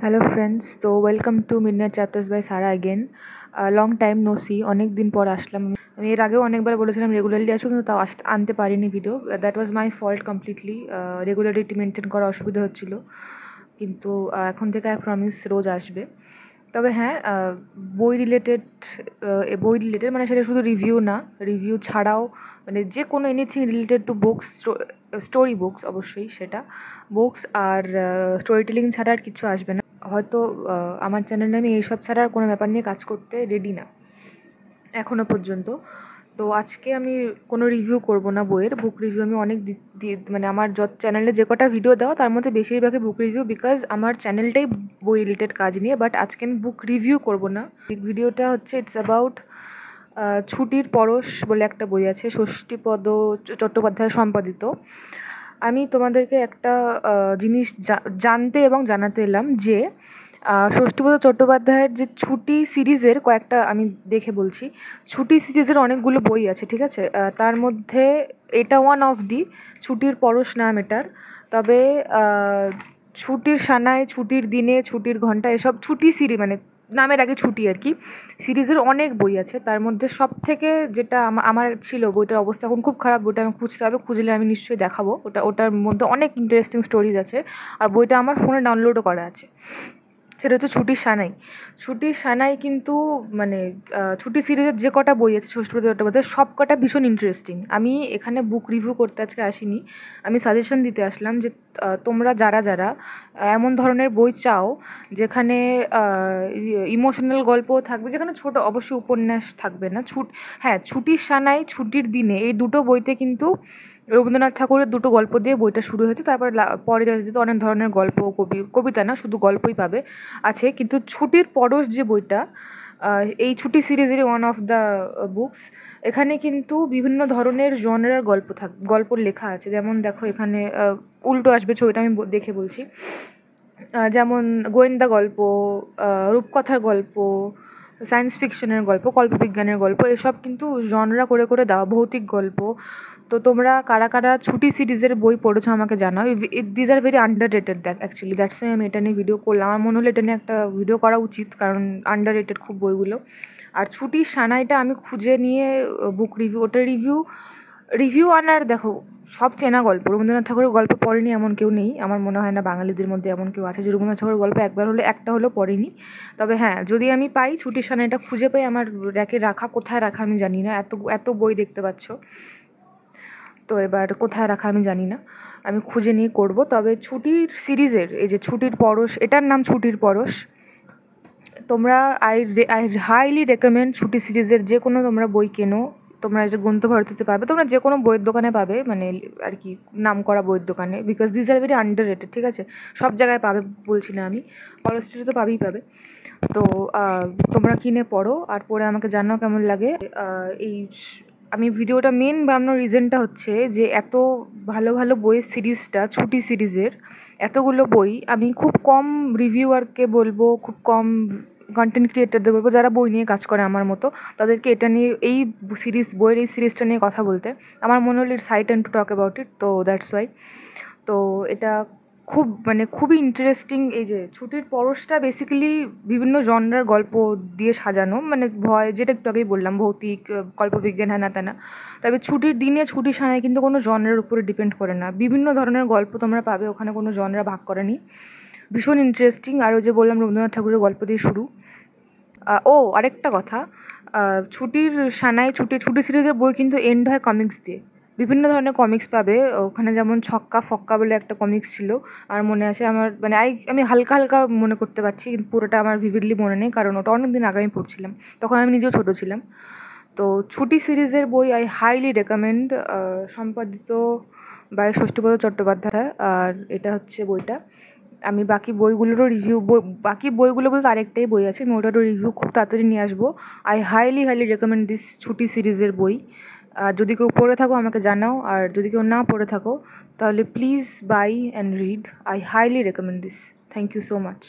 Hello friends, তো welcome to Midnight Chapters by Sara again. Long time no see, অনেক দিন পর আসলাম। আমি এর আগেও অনেকবার বলেছিলাম রেগুলারলি আসবো, কিন্তু তাও আনতে পারিনি video. That was my fault completely. Regularity maintain করা অসুবিধা হচ্ছিলো, কিন্তু এখন থেকে আই প্রমিস রোজ আসবে। তবে হ্যাঁ, বই রিলেটেড মানে সেটা শুধু রিভিউ না, রিভিউ ছাড়াও মানে যে কোনো anything related to books, story books অবশ্যই, সেটা বুকস আর স্টোরি টেলিং ছাড়া আর কিছু আসবে না। হয়তো আমার চ্যানেলে আমি এইসব ছাড়া আর কোনো ব্যাপার নিয়ে কাজ করতে রেডি না এখনও পর্যন্ত। তো আজকে আমি কোনো রিভিউ করব না বইয়ের। বুক রিভিউ আমি অনেক মানে আমার চ্যানেলে যে কটা ভিডিও দেওয়া তার মধ্যে বেশিরভাগই বুক রিভিউ, বিকজ আমার চ্যানেলটাই বই রিলেটেড কাজ নিয়ে। বাট আজকে আমি বুক রিভিউ করব না। ভিডিওটা হচ্ছে ইটস অ্যাবাউট ছুটির পরশ বলে একটা বই আছে, ষষ্ঠীপদ চট্টোপাধ্যায় সম্পাদিত। আমি তোমাদেরকে একটা জিনিস জানতে এবং জানাতে এলাম যে ষষ্ঠীপদ চট্টোপাধ্যায়ের যে ছুটি সিরিজের কয়েকটা আমি দেখে বলছি। ছুটি সিরিজের অনেকগুলো বই আছে, ঠিক আছে? তার মধ্যে এটা ওয়ান অফ দি, ছুটির পরশ নাম এটার। তবে ছুটির সানাই, ছুটির দিনে, ছুটির ঘন্টা, এসব ছুটি মানে নামের আগে ছুটি আর কি, সিরিজের অনেক বই আছে। তার মধ্যে সব থেকে যেটা আমার ছিল, বইটার অবস্থা এখন খুব খারাপ, বইটা আমি খুঁজতে হবে, খুঁজলে আমি নিশ্চয়ই দেখাবো। ওটার মধ্যে অনেক ইন্টারেস্টিং স্টোরিজ আছে, আর বইটা আমার ফোনে ডাউনলোডও করা আছে। সেটা হচ্ছে ছুটির সানাই। ছুটির সানাই কিন্তু মানে ছুটি সিরিজের যে কটা বই আছে ষষ্ঠীপদ চট্টোপাধ্যায়ের, সব কটা ভীষণ ইন্টারেস্টিং। আমি এখানে বুক রিভিউ করতে আজকে আসিনি, আমি সাজেশন দিতে আসলাম যে তোমরা যারা এমন ধরনের বই চাও যেখানে ইমোশনাল গল্পও থাকবে, যেখানে ছোট অবশ্যই উপন্যাস থাকবে না। হ্যাঁ, ছুটির সানাই, ছুটির দিনে, এই দুটো বইতে কিন্তু রবীন্দ্রনাথ ঠাকুরের দুটো গল্প দিয়ে বইটা শুরু হয়েছে। তারপর পরে যেতে অনেক ধরনের গল্প, কবিতা না, শুধু গল্পই পাবে আছে। কিন্তু ছুটির পরশ যে বইটা, এই ছুটি সিরিজেরই ওয়ান অফ দ্য বুকস। এখানে কিন্তু বিভিন্ন ধরনের জনরার গল্প লেখা আছে। যেমন দেখো, এখানে উল্টো আসবে ছবিটা, আমি দেখে বলছি। যেমন গোয়েন্দা গল্প, রূপকথার গল্প, সায়েন্স ফিকশনের গল্প, কল্পবিজ্ঞানের গল্প, এসব কিন্তু জনরা করে করে দেওয়া, ভৌতিক গল্প। তো তোমরা কারা কারা ছুটি সিরিজের বই পড়েছো আমাকে জানাও। These are very under rated actually, that's why আমি এটা নিয়ে ভিডিও করলাম। আমার মনে হলো এটা নিয়ে একটা ভিডিও করা উচিত, কারণ আন্ডার রেটেড খুব বইগুলো। আর ছুটির সানাইটা আমি খুঁজে নিয়ে বুক রিভিউ, ওটা রিভিউ আনার, দেখো সব চেনা গল্প। রবীন্দ্রনাথ ঠাকুরের গল্প পড়েনি এমন কেউ নেই, আমার মনে হয় না বাঙালিদের মধ্যে এমন কেউ আছে যে রবীন্দ্রনাথ ঠাকুরের গল্প একটা হলো পড়েনি। তবে হ্যাঁ, যদি আমি পাই ছুটির সানাইটা খুঁজে পাই, আমার র্যাকে রাখা, কোথায় রাখা আমি জানি না, এত বই দেখতে পাচ্ছ, তো এবার কোথায় রাখা আমি জানি না, আমি খুঁজে নিয়ে করব। তবে ছুটির সিরিজের এই যে ছুটির পরশ, এটার নাম ছুটির পরশ। তোমরা আই হাইলি রেকমেন্ড ছুটি সিরিজের যে কোনো তোমরা বই কেনো। তোমরা এটা গ্রন্থভারতীতে পাবে, তোমরা যে কোনো বইয়ের দোকানে পাবে, মানে আর কি নাম করা বইয়ের দোকানে, because this are very under rated, ঠিক আছে? সব জায়গায় পাবে বলছি না আমি, কলেজটিতে তো পাবেই পাবে। তো তোমরা কিনে পড়ো, আর পড়ে আমাকে জানাও কেমন লাগে। এই আমি ভিডিওটা মেন বানানোর রিজনটা হচ্ছে যে এত ভালো ভালো বইয়ের সিরিজটা, ছুটি সিরিজের এতগুলো বই আমি খুব কম রিভিউয়ারকে বলবো, খুব কম কন্টেন্ট ক্রিয়েটারদের বলবো যারা বই নিয়ে কাজ করে আমার মতো, তাদেরকে এটা নিয়ে, এই বইয়ের এই সিরিজটা নিয়ে কথা বলতে। আমার মনে হলো it's high time to talk about it, তো দ্যাটস ওয়াই। তো এটা খুবই ইন্টারেস্টিং। এই যে ছুটির পরশটা বেসিক্যালি বিভিন্ন জনরার গল্প দিয়ে সাজানো, মানে ভয়, যেটা একটু আগেই বললাম, ভৌতিক, কল্পবিজ্ঞান, হ্যানা ত্যানা। তবে ছুটির দিনে, ছুটির সানায় কিন্তু কোনো জনরার উপরে ডিপেন্ড করে না, বিভিন্ন ধরনের গল্প তোমরা পাবে ওখানে, কোনো জনরা ভাগ করেনি। ভীষণ ইন্টারেস্টিং। আর ওই যে বললাম রবীন্দ্রনাথ ঠাকুরের গল্প দিয়ে শুরু। আরেকটা কথা, ছুটির সানায়, ছুটি সিরিজের বই কিন্তু এন্ড হয় কমিক্স দিয়ে। বিভিন্ন ধরনের কমিক্স পাবে ওখানে, যেমন ছক্কা ফক্কা বলে একটা কমিক্স ছিল, আর মনে আছে আমার, মানে আমি হালকা হালকা মনে করতে পারছি, কিন্তু পুরোটা আমার ভিভিডলি মনে নেই, কারণ ওটা অনেক দিন আগে আমি পড়ছিলাম, তখন আমি নিজেও ছোটো ছিলাম। তো ছুটি সিরিজের বই আই হাইলি রেকমেন্ড, সম্পাদিত বাই ষষ্ঠীপদ চট্টোপাধ্যায়। আর এটা হচ্ছে বইটা। আমি বাকি বইগুলো বলতে আরেকটাই বই আছে, আমি ওটারও রিভিউ খুব তাড়াতাড়ি নিয়ে আসবো। আই হাইলি রেকমেন্ড দিস ছুটি সিরিজের বই। আর যদি কেউ পড়ে থাকো আমাকে জানাও, আর যদি কেউ না পড়ে থাকো তাহলে please buy and read. I highly recommend this. Thank you so much.